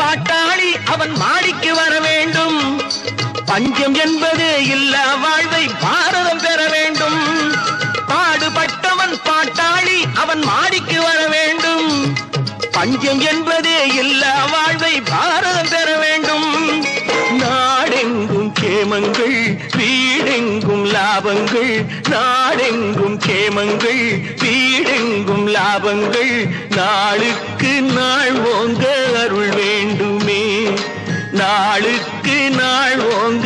பாட்டாளி அவன் மாடிக்கு வர வேண்டும். பஞ்சம் என்பது இல்ல வாழ்வை பாரதம் பெற வேண்டும். பாடுபட்டவன் பாட்டாளி அவன் மாடிக்கு வர வேண்டும். பஞ்சம் என்பதே இல்ல வாழ்வை பாரதம் பெற வேண்டும். நாடெங்கும் கேமங்கள் வீடெங்கும் லாபங்கள். நாடெங்கும் கேமங்கள் வீடெங்கும் லாபங்கள். நாளுக்கு நாள் ஓங்க அருள் வேண்டுமே. நாளுக்கு நாள் ஓங்க